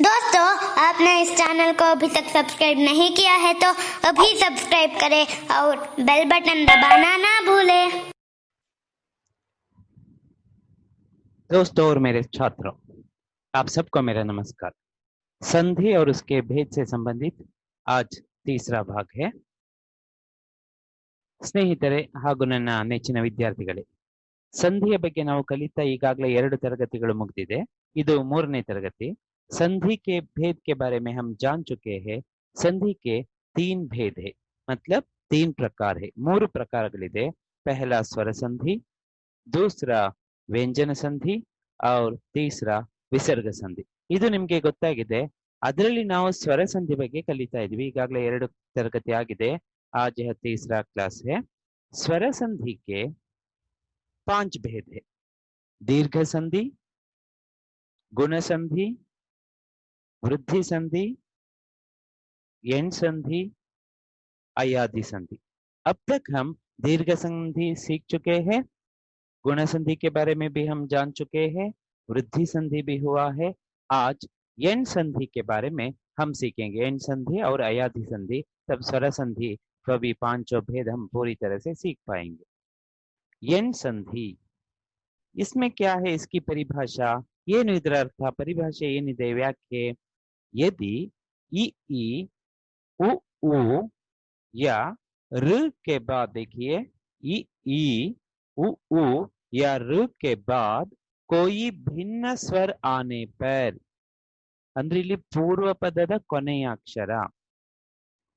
दोस्तों, आपने इस चैनल को अभी तक सब्सक्राइब नहीं किया है तो अभी सब्सक्राइब करें और बेल बटन दबाना ना भूलें। दोस्तों और मेरे छात्रों, आप सबको मेरा नमस्कार। संधि और उसके भेद से संबंधित आज तीसरा भाग है। ಸ್ನೇಹಿತರೆ ಹಾಗೂ ನನ್ನ ನೆಚ್ಚಿನ ವಿದ್ಯಾರ್ಥಿಗಳೇ, ಸಂಧಿಯ ಬಗ್ಗೆ ನಾವು ಕಲಿತಾ ಈಗಾಗಲೇ 2 ತರಗತಿಗಳು ಮುಗಿದಿದೆ. ಇದು 3ನೇ ತರಗತಿ. संधि के भेद के बारे में हम जान चुके हैं. संधि के 3 भेद है, मतलब 3 प्रकार है. 3 ಪ್ರಕಾರಗಳಿದೆ. पहला स्वर संधि, दूसरा ವ್ಯಂಜನ ಸಂಧಿ और तीसरा ವಿಸರ್ಗ ಸಂಧಿ. ಇದು ನಿಮಗೆ ಗೊತ್ತಾಗಿದೆ. ಅದರಲ್ಲಿ ನಾವು ಸ್ವರ ಸಂಧಿ ಬಗ್ಗೆ ಕಲಿತಾ ಇದ್ವಿ. ಈಗಾಗಲೇ 2 ತರಗತಿ ಆಗಿದೆ. आज यह तीसरा क्लास है. स्वर संधि के 5 भेद है. दीर्घ संधि, गुण संधि, वृद्धि संधि, यण संधि, अयादि संधि. अब तक हम दीर्घ संधि सीख चुके हैं. गुण संधि के बारे में भी हम जान चुके हैं. वृद्धि संधि भी हुआ है. आज यण संधि के बारे में हम सीखेंगे. यण संधि और अयादि संधि, तब स्वर संधि तो भी 5 भेद हम पूरी तरह से सीख पाएंगे. यण संधि, इसमें क्या है, इसकी परिभाषा ಏನು ಇದರ ಅರ್ಥ, ಪರಿಭಾಷೆ ಏನಿದೆ, ವ್ಯಾಖ್ಯೆ. यदि ई ई उ उ या र के बाद, देखिए ई ई उ उ या र के बाद कोई भिन्न स्वर आने पर, ಅಂದ್ರೆ ಇಲ್ಲಿ पूर्व पदದ ಕೊನೆಯ ಅಕ್ಷರ,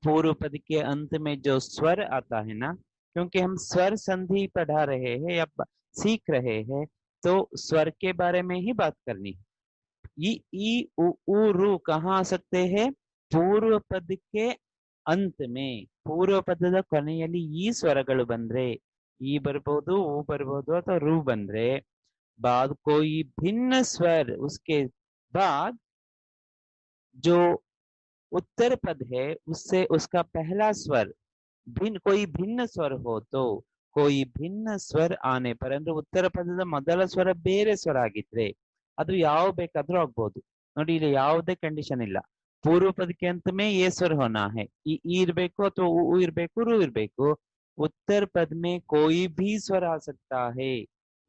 पूर्व पद के अंत में जो स्वर आता है ना, क्योंकि हम स्वर संधि पढ़ा रहे हैं या सीख रहे हैं, तो स्वर के बारे में ही बात करनी है. ई उ उ रू कहाँ आ सकते हैं? पूर्व पद के अंत में, पूर्व ಪದದ ಕೊನೆಯಲ್ಲಿ ಈ ಸ್ವರಗಳು ಬಂದ್ರೆ, ಈ ಬರ್ಬೋದು, ಊ ಬರ್ಬೋದು ಅಥವಾ ರೂ ಬಂದ್ರೆ, बाद कोई भिन्न स्वर, उसके बाद जो उत्तर पद है उससे उसका पहला स्वर भिन्न, कोई भिन्न स्वर हो तो, कोई भिन्न स्वर आने पर, ಅಂದ್ರೆ ಉತ್ತರ ಪದದ ಮೊದಲ ಸ್ವರ ಬೇರೆ ಸ್ವರ ಆಗಿದ್ರೆ ಅದು ಯಾವ ಬೇಕಾದ್ರೂ ಆಗ್ಬೋದು. ನೋಡಿ, ಇಲ್ಲಿ ಯಾವುದೇ ಕಂಡೀಷನ್ ಇಲ್ಲ. पूर्व पद के अंत में ये स्वर होना है, ई ಇರ್ಬೇಕು ಅಥವಾ उ ಇರ್ಬೇಕು, ರು ಇರ್ಬೇಕು. उत्तर पद में कोई भी स्वर आ सकता है.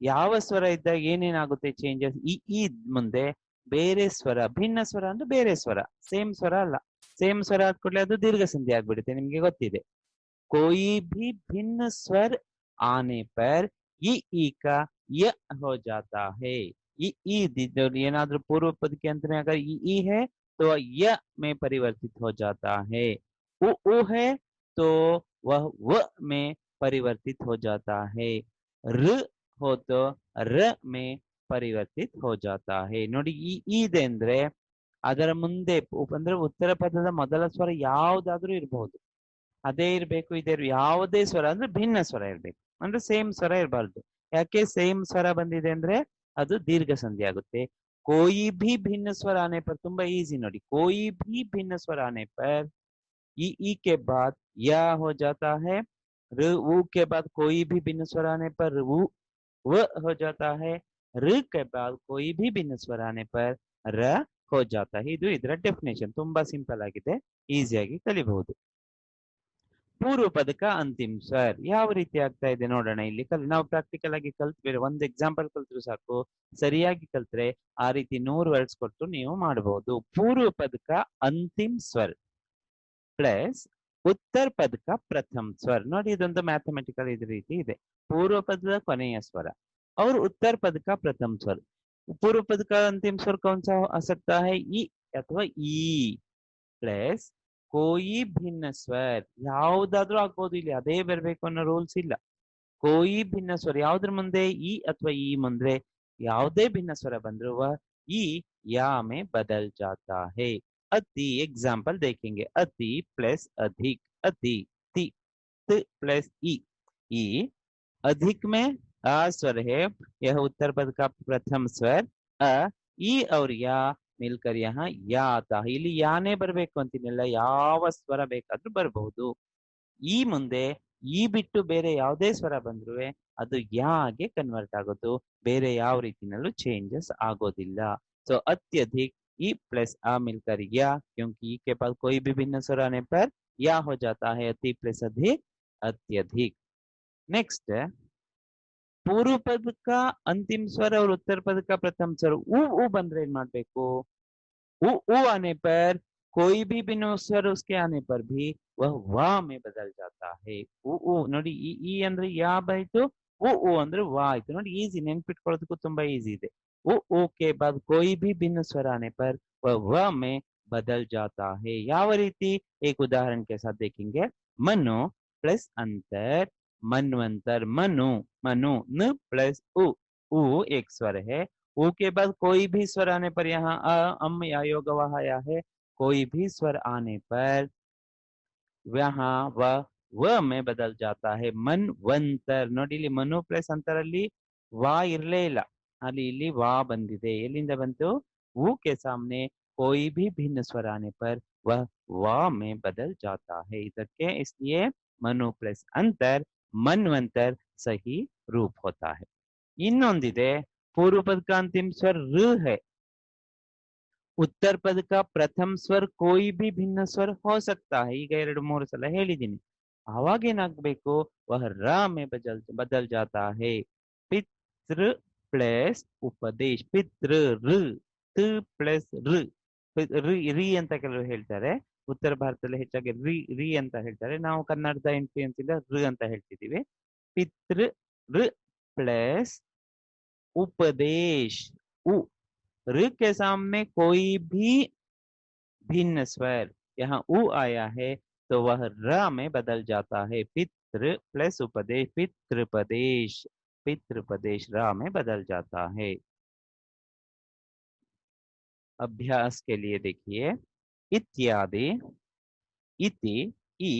ಯಾವ ಸ್ವರ ಇದ್ದಾಗ ಏನೇನಾಗುತ್ತೆ ಚೇಂಜಸ್, ಈ ಮುಂದೆ ಬೇರೆ ಸ್ವರ, ಭಿನ್ನ ಸ್ವರ ಅಂದ್ರೆ ಬೇರೆ ಸ್ವರ, ಸೇಮ್ ಸ್ವರ ಅಲ್ಲ. ಸೇಮ್ ಸ್ವರ ಆದ ಕೂಡಲೇ ಅದು ದೀರ್ಘ ಸಂಧಿ ಆಗ್ಬಿಡುತ್ತೆ, ನಿಮ್ಗೆ ಗೊತ್ತಿದೆ. कोई भी भिन्न स्वर आने पर ई का य हो जाता है. ई ಏನಾದ್ರೂ पूर्व पद के अंत में अगर ई है तो य में परिवर्तित हो जाता है. उ है तो वह व में परिवर्तित हो जाता है. र हो तो र में ಪರಿವರ್ತಿತ हो जाता है. ನೋಡಿ, ಈ ಇದೆ ಅಂದ್ರೆ ಅದರ ಮುಂದೆ ಅಂದ್ರೆ ಉತ್ತರ ಪದದ ಮೊದಲ ಸ್ವರ ಯಾವ್ದಾದ್ರೂ ಇರಬಹುದು, ಅದೇ ಇರ್ಬೇಕು, ಇದೇ ಯಾವುದೇ ಸ್ವರ ಅಂದ್ರೆ ಭಿನ್ನ ಸ್ವರ ಇರ್ಬೇಕು, ಅಂದ್ರೆ ಸೇಮ್ ಸ್ವರ ಇರಬಾರ್ದು. ಯಾಕೆ ಸೇಮ್ ಸ್ವರ ಬಂದಿದೆ ಅಂದ್ರೆ ಅದು ದೀರ್ಘ ಸಂಧಿ ಆಗುತ್ತೆ. कोई भी भिन्न स्वर आने पर, ತುಂಬಾ ಈಸಿ ನೋಡಿ, कोई भी भिन्न स्वर आने पर ई के बाद या हो जाता है. र उ के बाद कोई भी भिन्न स्वर आने पर उ व हो जाता है. र के बाद कोई भी भिन्न स्वर आने पर र हो जाता है. ಇದು ಇದರ ಡೆಫಿನೇಷನ್. ತುಂಬಾ ಸಿಂಪಲ್ ಆಗಿದೆ, ಈಸಿಯಾಗಿ ಕಲಿಬಹುದು. पूर्व पद का अंतिम स्वर ಯಾವ ರೀತಿ ಆಗ್ತಾ ಇದೆ ನೋಡೋಣ. ಇಲ್ಲಿ ನಾವು ಪ್ರಾಕ್ಟಿಕಲ್ ಆಗಿ ಕಲ್ತ್ಬೇರೆ, ಒಂದು ಎಕ್ಸಾಂಪಲ್ ಕಲ್ತ್ರು ಸಾಕು. ಸರಿಯಾಗಿ ಕಲ್ತ್ರೆ ಆ ರೀತಿ 100 ವರ್ಡ್ಸ್ ಕೊಟ್ಟು ನೀವು ಮಾಡಬಹುದು. पूर्व पद का अंतिम स्वर प्लस उत्तर पद का प्रथम स्वर. ನೋಡಿ, ಇದೊಂದು ಮ್ಯಾಥಮೆಟಿಕಲ್ ಇದ ರೀತಿ ಇದೆ. पूर्व पद का ಕೊನೆಯ स्वर और उत्तर पद का प्रथम स्वर. पूर्व पद का अंतिम स्वर कौन सा आ सकता है? ई अथवा ई प्लस कोई भिन्न स्वर, ಯಾವುದಾದ್ರೂ ಆಗ್ಬೋದು, ಇಲ್ಲಿ ಅದೇ ಬರಬೇಕು ಅನ್ನೋ ರೂಲ್ಸ್ ಇಲ್ಲ. कोई भिन्न स्वर ಯಾವುದ್ರ ಮುಂದೆ ಈ ಅಥವಾ ಈ ಮುಂದೆ ಯಾವುದೇ ಭಿನ್ನ ಸ್ವರ ಬಂದ್ರು ಈ या में बदल जाता है. अति एग्जाम्पल देखेंगे. अति प्लस अधिक, अति ति प्लस ई अधिक में आ स्वर है, यह उत्तर पद का प्रथम स्वर. अ ई और या मिलकर यहाँ या आता है. ಇಲ್ಲಿ ಯಾನೇ ಬರ್ಬೇಕು ಅಂತಿನಿಲ್ಲ, ಯಾವ ಸ್ವರ ಬೇಕಾದ್ರೂ ಬರಬಹುದು. ಈ ಮುಂದೆ ಈ ಬಿಟ್ಟು ಬೇರೆ ಯಾವುದೇ ಸ್ವರ ಬಂದ್ರು ಅದು ಯಾಗೆ ಕನ್ವರ್ಟ್ ಆಗೋದು, ಬೇರೆ ಯಾವ ರೀತಿನಲ್ಲೂ ಚೇಂಜಸ್ ಆಗೋದಿಲ್ಲ. ಸೊ ಅತ್ಯಧಿಕ್ ई प्लस आ मिलकर या, क्योंकि ई के पास कोई भी भिन्न स्वर आने पर या हो जाता है। अति प्लस अधिक, अत्यधिक। नेक्स्ट है पूर्व पद का अंतिम स्वर और उत्तर पद का प्रथम स्वर ऊ ಬಂದ್ರೆ ಏನ್ ಮಾಡ್ಬೇಕು? ऊ आने पर कोई भी भिन्न स्वर उसके आने पर भी वह वा में बदल जाता है। ऊ ನೋಡಿ ಈ ಅಂದ್ರೆ ಯಾ ಬಾಯ್ತು, ऊ ಅಂದ್ರೆ ವಾ ಆಯ್ತು। ನೋಡಿ ಈಸಿ, ನೆನ್ಪಿಟ್ಕೊಳ್ಳೋದಕ್ಕೂ ತುಂಬಾ ಈಸಿ ಇದೆ। ऊ के बाद कोई भी भिन्न स्वर आने पर वह वा में बदल जाता है। ಯಾವ ರೀತಿ? एक उदाहरण के साथ देखेंगे। मनु प्लस अंतर, मनवंतर। मनु, मनु न प्लस ऊ एक स्वर है। ऊ के बाद कोई भी स्वर आने पर यहाँ अ, अम या योग वहाया है। कोई भी स्वर आने पर यहाँ व में बदल जाता है। ಮನ್ವಂತರ್ ನೋಡಿ, ಇಲ್ಲಿ ಮನು ಪ್ಲಸ್ ಅಂತರಲ್ಲಿ ವಾ ಇರ್ಲೇ ಇಲ್ಲ, ಅಲ್ಲಿ ಇಲ್ಲಿ ವಾ ಬಂದಿದೆ। ಎಲ್ಲಿಂದ ಬಂತು? ऊ के सामने कोई भी भिन्न स्वर आने पर वह वा में बदल जाता है। ಇದಕ್ಕೆ इसलिए मनु प्लस अंतर मन्वंतर सही रूप होता है। ಇನ್ನೊಂದಿದೆ, पूर्व पद का अंतिम स्वर र है। उत्तर पद का प्रथम स्वर कोई भी भिन्न स्वर हो सकता है। ಈಗ 2-3 ಸಲ ಹೇಳಿದ್ದೀನಿ। ಆವಾಗ ಏನಾಗಬೇಕು? वह र में बदल जाता है। पितृ प्लस उपदेश, पितृ ಋ, ತ ಪ್ಲಸ್ ಋ, ರಿ ಅಂತ ಕೆಲವರು ಹೇಳ್ತಾರೆ। ಉತ್ತರ ಭಾರತದಲ್ಲಿ ಹೆಚ್ಚಾಗಿ ರಿ ಅಂತ ಹೇಳ್ತಾರೆ, ನಾವು ಕನ್ನಡದ ಇನ್ಫ್ಲೂಯೆನ್ಸ್ ಇಂದ ಋ ಅಂತ ಹೇಳ್ತಿದೀವಿ। पितृ ಋ प्लस उपदेश उ, ऋ के सामने कोई भी भिन्न स्वर यहाँ ऊ आया है तो वह र में बदल जाता है। पितृ प्लस उपदेश, पितृपदेश, पितृपदेश र में बदल जाता है। अभ्यास के लिए देखिए, इत्यादि, इति, ई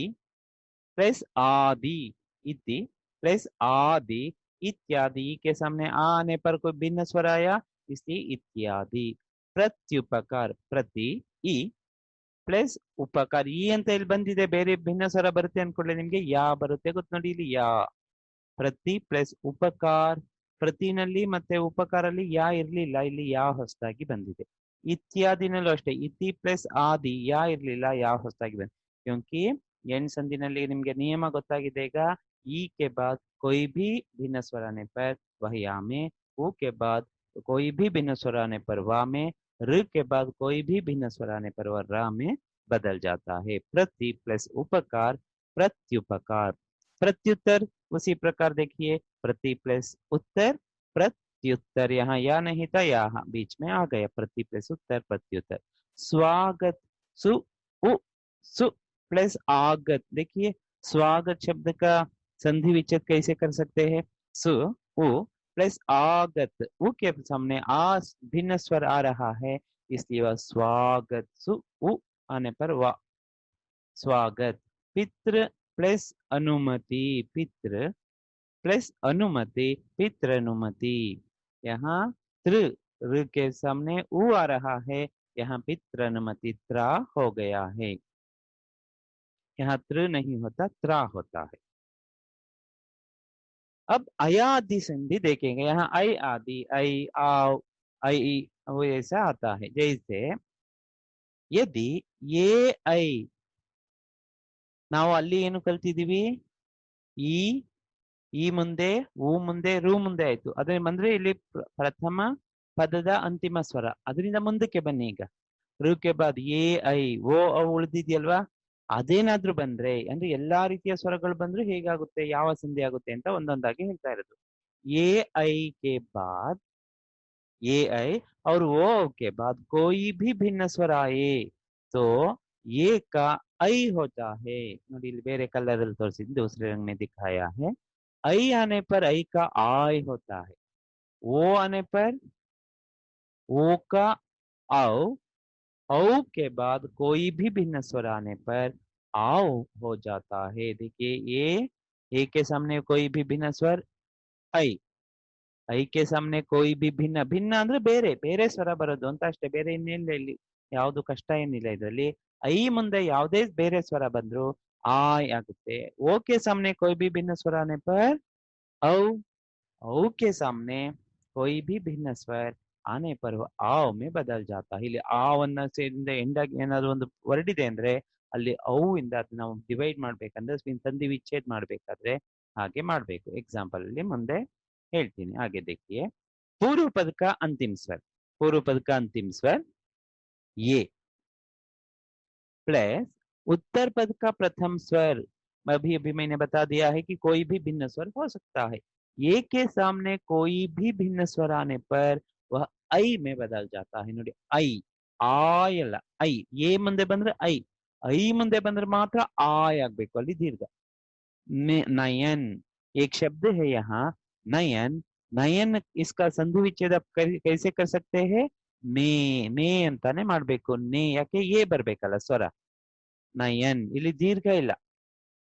प्लस आदि, इति प्लस आदि, इत्यादि के सामने आ आने पर कोई भिन्न स्वर आया इसलिए इत्यादि। प्रत्युपकार, प्रति ई प्लस उपकार, ಈ ಅಂತ ಇಲ್ಲಿ ಬಂದಿದೆ, ಬೇರೆ ಭಿನ್ನ ಸ್ವರ ಬರುತ್ತೆ ಅನ್ಕೊಳ್ಳಿ, ನಿಮ್ಗೆ ಯಾ ಬರುತ್ತೆ ಗೊತ್ತು ನೋಡಿ, ಇಲ್ಲಿ ಯಾ। ಪ್ರತಿ ಪ್ಲಸ್ ಉಪಕಾರ, ಪ್ರತಿನಲ್ಲಿ ಮತ್ತೆ ಉಪಕಾರಲ್ಲಿ ಯಾ ಇರ್ಲಿಲ್ಲ, ಇಲ್ಲಿ ಯಾ ಹೊಸದಾಗಿ ಬಂದಿದೆ। ಇತ್ಯಾದಿನಲ್ಲೂ ಅಷ್ಟೇ, ಇತಿ ಪ್ಲಸ್ ಆದಿ, ಯಾ ಇರ್ಲಿಲ್ಲ, ಯಾ ಹೊಸದಾಗಿ ಬಂದಿದೆ। क्योंकि एन संधिನಲ್ಲಿ ನಿಮ್ಗೆ नियम ಗೊತ್ತಾಗಿದೆ ಈಗ। ई के बाद कोई भी भिन्न स्वर आने पर वह या में, ऊ के बाद कोई भी भिन्न स्वर आने पर वा में, ऋ के बाद कोई भी भिन्न स्वर आने पर वह रा में बदल जाता है। प्रति प्लस उपकार, प्रत्युपकार। प्रत्युत्तर उसी प्रकार देखिए, प्रति प्लस उत्तर, प्रत्युत्तर। यहाँ या नहीं था, यहाँ बीच में आ गया, प्रति प्लस उत्तर, प्रत्युत्तर। स्वागत, सु उ, सु प्लस आगत। देखिए स्वागत शब्द का संधि विच्छेद कैसे कर सकते हैं? सु उ प्लस आगत, उ के सामने आ भिन्न स्वर आ रहा है इसलिए वह स्वागत। सु उ आने पर वा, स्वागत। पितृ प्लस अनुमति, पितृ प्लस अनुमति, पितृ अनुमति। यहाँ त्र, ऋ के सामने उ आ रहा है, यहाँ पितृ अनुमति त्रा हो गया है। यहाँ त्र नहीं होता, त्रा होता है। अब अयादि संधि देखेंगे। यहाँ ऐ आदि, ऐ आओ, ऐ वो ऐसा आता है। जैसे यदि ये ऐ, ನಾವು ಅಲ್ಲಿ ಏನು ಕಲ್ತಿದೀವಿ? ಈ ಮುಂದೆ ಊ ಮುಂದೆ ರು ಮುಂದೆ ಆಯ್ತು, ಅದೇ ಅಂದ್ರೆ ಇಲ್ಲಿ ಪ್ರಥಮ ಪದದ ಅಂತಿಮ ಸ್ವರ, ಅದರಿಂದ ಮುಂದಕ್ಕೆ ಬನ್ನಿ ಈಗ। ರು ಕೆ ಬಾದ್ ಎ ಐ ಓ ಅವು ಉಳಿದಿದೆಯಲ್ವಾ, ಅದೇನಾದ್ರೂ ಬಂದ್ರೆ ಅಂದ್ರೆ ಎಲ್ಲಾ ರೀತಿಯ ಸ್ವರಗಳು ಬಂದ್ರೆ ಹೇಗಾಗುತ್ತೆ, ಯಾವ ಸಂಧಿ ಆಗುತ್ತೆ ಅಂತ ಒಂದೊಂದಾಗಿ ಹೇಳ್ತಾ ಇರೋದು। ಎ ಐ ಕೆ ಬಾದ್ ಎ ಐ और वो के बाद कोई भी भिन्न स्वर आए तो ये का ऐ होता है। ನೋಡಿ ಇಲ್ಲಿ ಬೇರೆ ಕಲರ್ ಅಲ್ಲಿ ತೋರಿಸಿದ್ದು, दूसरे रंग में दिखाया है। ऐ आने पर ऐ का आय होता है, ओ आने पर ओ का आओ, औ के बाद कोई भी भिन्न स्वर आने पर आओ हो जाता है। देखिए ए के सामने कोई भी भिन्न स्वर ऐ, ಐ ಕೆ ಸಾಮನೆ कोई भी ಭಿನ್ನ, ಭಿನ್ನ ಅಂದ್ರೆ ಬೇರೆ ಬೇರೆ ಸ್ವರ ಬರೋದು ಅಂತ ಅಷ್ಟೇ, ಬೇರೆ ಇನ್ನೇನಿಲ್ಲ, ಇಲ್ಲಿ ಯಾವುದು ಕಷ್ಟ ಏನಿಲ್ಲ ಇದರಲ್ಲಿ। ಐ ಮುಂದೆ ಯಾವುದೇ ಬೇರೆ ಸ್ವರ ಬಂದ್ರು ಆಯ್ ಆಗುತ್ತೆ। ಓ ಕೆ ಸಾಮನೆ कोई भी भिन्न स्वर आने पर औ, औ के सामने कोई भी भिन्न स्वर ಆನೆ पर वह ಆವ್ में बदल जाता है ಇಲ್ಲಿ ಆವ್ ಅನ್ನ ಸೇರಿಂದ ಎಂಡ್ ಆಗಿ ಏನಾದ್ರು ಒಂದು ವರ್ಡ್ ಇದೆ ಅಂದ್ರೆ ಅಲ್ಲಿ ಅವು ಇಂದ ಅದನ್ನ ನಾವು ಡಿವೈಡ್ ಮಾಡ್ಬೇಕಂದ್ರೆ ಸಂಧಿ ವಿಚ್ಛೇದ ಮಾಡ್ಬೇಕಾದ್ರೆ ಹಾಗೆ ಮಾಡ್ಬೇಕು एग्जांपल ಅಲ್ಲಿ ಮುಂದೆ ಹೇಳ್ತೀನಿ ಹಾಗೆ देखिए पूर्व पद का अंतिम स्वर पूर्व पद का अंतिम स्वर ये प्लस उत्तर पद का प्रथम स्वर अभी अभी मैंने बता दिया है कि कोई भी भिन्न स्वर हो सकता है ये के सामने कोई भी भिन्न स्वर आने पर वह ಐ में बदल जाता है ನೋಡಿ ಐ ಆಯ್ ಅಲ್ಲ ಐ ಎ ಮುಂದೆ ಬಂದ್ರೆ ಐ ಮುಂದೆ ಬಂದ್ರೆ ಮಾತ್ರ ಆಯ್ ಆಗ್ಬೇಕು ಅಲ್ಲಿ ದೀರ್ಘ नयन एक शब्द है यहाँ नयन नयन इसका संधि विच्छेद आप कैसे कर सकते हैं ನೇ ಅಂತಾನೆ ಮಾಡ್ಬೇಕು ನೇ ಯಾಕೆ ಎ ಬರ್ಬೇಕಲ್ಲ ಸ್ವರ ನಯನ್ ಇಲ್ಲಿ ದೀರ್ಘ ಇಲ್ಲ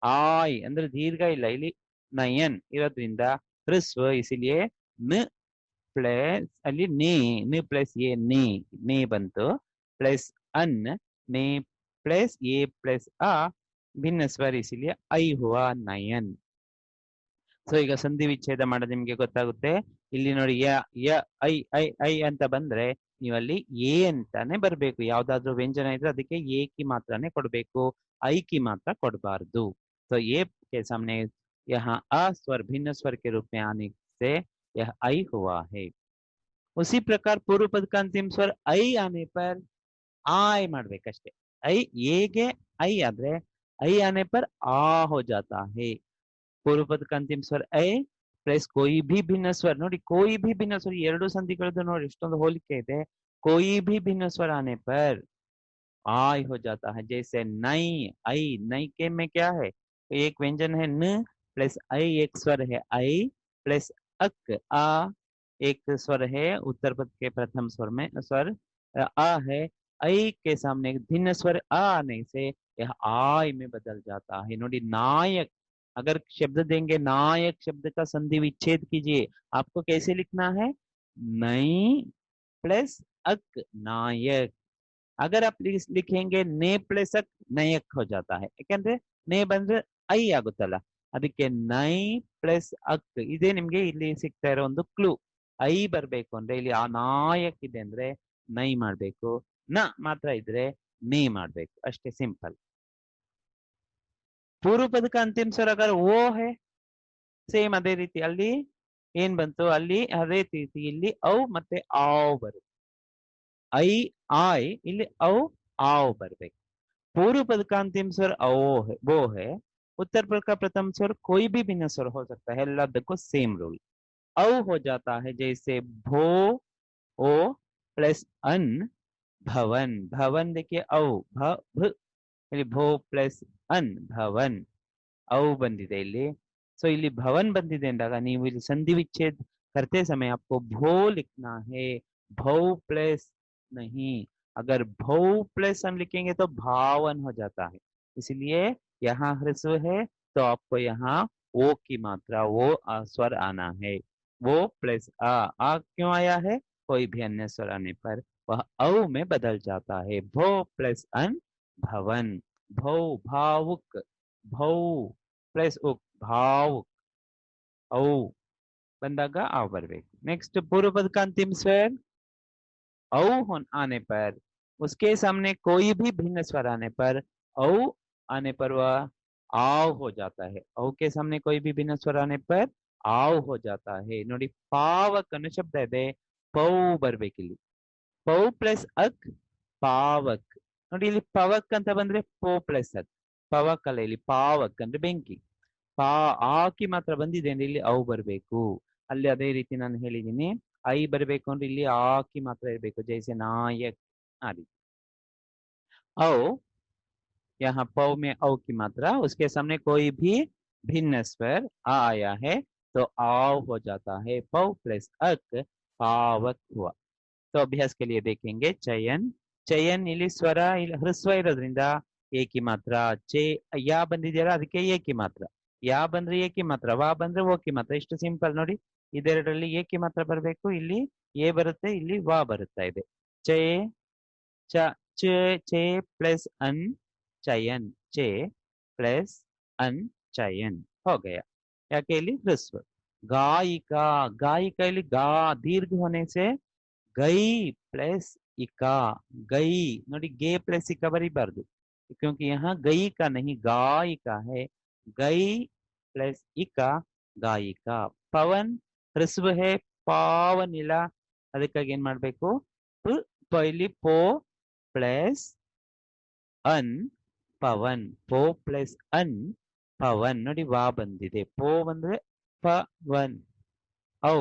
ಆಯ್ ಅಂದ್ರೆ ದೀರ್ಘ ಇಲ್ಲ ಇಲ್ಲಿ ನಯನ್ ಇರೋದ್ರಿಂದ ಹ್ರಸ್ವ ಇಸಿಲಿಯೇ ನ प्लस ಅಲ್ಲಿ ನೇ प्लस ये ನೇ ಬಂತು प्लस अन ನೇ प्लस ये प्लस आ भिन्न स्वर इसीलिए ಐ हुआ नयन ಸೊ ಈಗ ಸಂಧಿ ವಿಚ್ಛೇದ ಮಾಡೋದು ನಿಮ್ಗೆ ಗೊತ್ತಾಗುತ್ತೆ ಇಲ್ಲಿ ನೋಡಿ ಯ ಯ ಐ ಅಂತ ಬಂದ್ರೆ ನೀವಲ್ಲಿ ಎ ಅಂತಾನೆ ಬರ್ಬೇಕು ಯಾವ್ದಾದ್ರು ವ್ಯಂಜನ ಇದ್ರೆ ಅದಕ್ಕೆ ಎ ಕಿ ಮಾತ್ರನೇ ಕೊಡ್ಬೇಕು ಐ ಕಿ ಮಾತ್ರ ಕೊಡಬಾರ್ದು तो ये के सामने यहाँ अ स्वर भिन्न स्वर के रूप में आने से यह ಐ हुआ है उसी प्रकार पूर्व पद का अंतिम स्वर ಐ आने पर आय ಮಾಡ್ಬೇಕಷ್ಟೇ ಐ ಎಗೆ ಐ ಆದ್ರೆ ಐ आने पर आ हो जाता है पूर्व पद का अंतिम स्वर ऐ प्लस कोई भी भिन्न स्वर ನೋಡಿ कोई भी भिन्न स्वर ಎರಡು ಸಂಧಿಗಳದ್ದು ನೋಡಿ ಎಷ್ಟೊಂದು ಹೋಲಿಕೆ ಇದೆ कोई भी भिन्न स्वर आने पर आय हो जाता है जैसे नई आई नई के में क्या है एक व्यंजन है न प्लस आई एक स्वर है आई प्लस अक आ एक स्वर है उत्तर पद के प्रथम स्वर में स्वर आ है ऐ के सामने भिन्न स्वर आ आने से यह आय में बदल जाता है नोडी नायक अगर शब्द देंगे नायक शब्द का संधि विच्छेद कीजिए आपको कैसे लिखना है नई प्लस अक नायक अगर आप लिखेंगे ने प्लस अक नयक हो जाता है ಯಾಕಂದ್ರೆ ನೇ ಬಂದ್ರೆ ಐ ಆಗುತ್ತಲ್ಲ ಅದಕ್ಕೆ ನೈ ಪ್ಲಸ್ ಅಕ್ ಇದೇ ನಿಮ್ಗೆ ಇಲ್ಲಿ ಸಿಗ್ತಾ ಇರೋ ಒಂದು ಕ್ಲೂ ಐ ಬರ್ಬೇಕು ಅಂದ್ರೆ ಇಲ್ಲಿ ಆ ನಾಯಕ್ ಇದೆ ಅಂದ್ರೆ ನೈ ಮಾಡ್ಬೇಕು ನ ಮಾತ್ರ ಇದ್ರೆ ನೇ ಮಾಡ್ಬೇಕು ಅಷ್ಟೇ ಸಿಂಪಲ್ पूर्व पद का अंतिम स्वर अगर वो है ಸೇಮ್ ಅದೇ ರೀತಿ ಅಲ್ಲಿ ಏನ್ ಬಂತು ಅಲ್ಲಿ ಅದೇ ರೀತಿ ಇಲ್ಲಿ ಔ ಮತ್ತೆ ಆವ್ ಬರುತ್ತೆ ಐ ಆಯ್ ಇಲ್ಲಿ ಔ ಆವ್ ಬರ್ಬೇಕು पूर्व पद का अंतिम स्वर वो है उत्तर पद का प्रथम स्वर कोई भी भिन्न स्वर हो सकता है ಎಲ್ಲದಕ್ಕೂ सेम रूल औ हो जाता है जैसे भो ओ प्लस अन भवन भवन देखिए औ भ ಇಲ್ಲಿ ಭೋ ಪ್ಲಸ್ ಅನ್ ಭವನ್ ಔ ಬಂದಿದೆ ಇಲ್ಲಿ ಸೊ ಇಲ್ಲಿ ಭವನ್ ಬಂದಿದೆ ಅಂದಾಗ ನೀವು ಇಲ್ಲಿ ಸಂಧಿ विच्छेद करते समय आपको भो लिखना है भौ प्लस नहीं अगर भौ प्लस हम लिखेंगे तो भावन हो जाता है इसलिए यहाँ ह्रस्व है तो आपको यहाँ ओ की मात्रा वो स्वर आना है वो प्लस आ क्यों आया है कोई भी अन्य स्वर आने पर वह औ में बदल जाता है भो प्लस अन भवन भौ भावुक भौ प्लस उक भावुक औ ಬಂದಾಗ ಆ ಬರ್ಬೇಕು नेक्स्ट पूर्व पद का अंतिम स्वर औ आने पर उसके सामने कोई भी भिन्न स्वर आने पर औ आने पर वह आव हो जाता है औ के सामने कोई भी भिन्न स्वर आने पर आव हो जाता है ನೋಡಿ ಪಾವಕ್ ಅನ್ನೋ ಶಬ್ದ ಇದೆ ಪೌ ಬರ್ಬೇಕಿಲ್ಲಿ ಪೌ ಪ್ಲಸ್ ಅಕ್ ಪಾವಕ್ ನೋಡಿ ಇಲ್ಲಿ ಪವಕ್ ಅಂತ ಬಂದ್ರೆ ಪೋ ಪ್ಲಸ್ ಅಕ್ ಪವಕ್ ಅಲ್ಲ ಇಲ್ಲಿ ಪಾವಕ್ ಅಂದ್ರೆ ಬೆಂಕಿ ಆಕಿ ಮಾತ್ರ ಬಂದಿದೆ ಅಂದ್ರೆ ಇಲ್ಲಿ ಅವು ಬರ್ಬೇಕು ಅಲ್ಲಿ ಅದೇ ರೀತಿ ನಾನು ಹೇಳಿದ್ದೀನಿ ಐ ಬರ್ಬೇಕು ಅಂದ್ರೆ ಇಲ್ಲಿ ಆಕಿ ಮಾತ್ರ ಇರಬೇಕು ಜೈಸೆ ನಾಯಕ್ आ रही औ यहाँ पौ में औ की मात्रा उसके सामने कोई भी भिन्न स्वर आ आया है तो आव हो जाता है पौ प्लस अक पावक हुआ तो अभ्यास के लिए देखेंगे चयन चयन ಇಲ್ಲಿ ಸ್ವರ ಹೃಸ್ವ ಇರೋದ್ರಿಂದ ಏಕಿ ಮಾತ್ರ ಚೇ ಯಾ ಬಂದಿದೆಯಲ್ಲ ಅದಕ್ಕೆ ಏಕಿ ಮಾತ್ರ ಯಾ ಬಂದ್ರೆ ಏಕಿ ಮಾತ್ರ ವಾ ಬಂದ್ರೆ ಓಕಿ ಮಾತ್ರ ಇಷ್ಟು ಸಿಂಪಲ್ ನೋಡಿ ಇದೆರಡರಲ್ಲಿ ಏಕಿ ಮಾತ್ರ ಬರಬೇಕು ಇಲ್ಲಿ ಎ ಬರುತ್ತೆ ಇಲ್ಲಿ ವಾ ಬರುತ್ತಾ ಇದೆ ಚೇ चे प्लस अन चयन चे प्लस अन चयन हो गया याके ह्रस्व गायिका गायिका गा दीर्घ होने से ಗೈ ಪ್ಲಸ್ ಇಕಾ ಗೈ ನೋಡಿ गे प्लस इका ಬರೀಬಾರ್ದು क्योंकि यहाँ गई का नहीं गायिका है गई प्लस इका ಗಾಯಿಕಾ ಪವನ್ ಹ್ರಸ್ವ है ಪಾವನ್ ಇಲ್ಲ ಅದಕ್ಕಾಗಿ ಏನ್ ಮಾಡ್ಬೇಕು ಪೈಲಿ ಪೋ ಪ್ಲಸ್ ಅನ್ ಪವನ್ ಪೋ ಪ್ಲಸ್ ಅನ್ ಪವನ್ ನೋಡಿ ವಾ ಬಂದಿದೆ ಪೋ ಬಂದ್ರೆ ಪವನ್ ಔ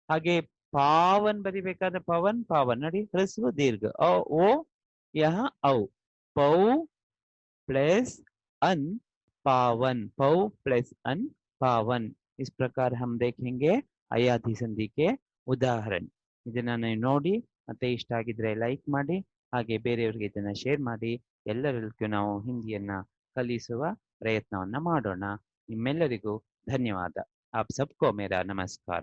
ಹಾಗೆ पावन बरीಬೇಕಾದ್ರೆ पवन पावन ನೋಡಿ ಹ್ರಸ್ವ दीर्घ ओ यहाँ औ पौ प्लस अन पावन पौ प्लस अन पावन इस प्रकार हम देखेंगे ಅಯಾತಿ ಸಂಧಿ के ಉದಾಹರಣ ಇದನ್ನ ನೀವು ನೋಡಿ ಮತ್ತೆ ಇಷ್ಟ ಆಗಿದ್ರೆ ಲೈಕ್ ಮಾಡಿ ಹಾಗೆ ಬೇರೆಯವರಿಗೆ ಇದನ್ನ ಶೇರ್ ಮಾಡಿ ಎಲ್ಲರಿಗೂ ನಾವು ಹಿಂದಿಯನ್ನ ಕಲಿಸುವ ಪ್ರಯತ್ನವನ್ನ ಮಾಡೋಣ ನಿಮ್ಮೆಲ್ಲರಿಗೂ ಧನ್ಯವಾದ आप सबको मेरा नमस्कार